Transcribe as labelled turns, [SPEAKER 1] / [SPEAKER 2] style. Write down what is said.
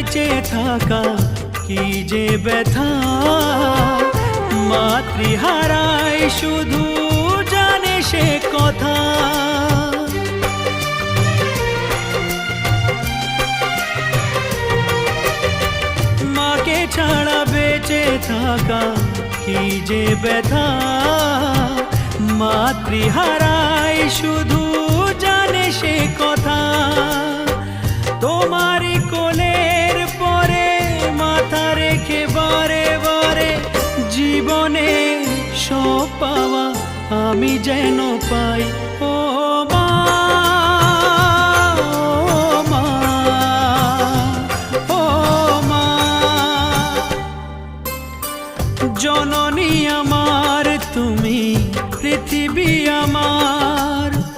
[SPEAKER 1] বেঁচে থাকা কি যে ব্যথা, মাতৃহারায় শুধু জানে সে কথা। মাকে ছাড়া বেঁচে থাকা কি যে ব্যথা, মাতৃহারায় শুধু জানে সে কথা। তোমারই কোলের পরে মাথা রেখে বারে বারে জীবনে সব পাওয়া আমি যেন পাই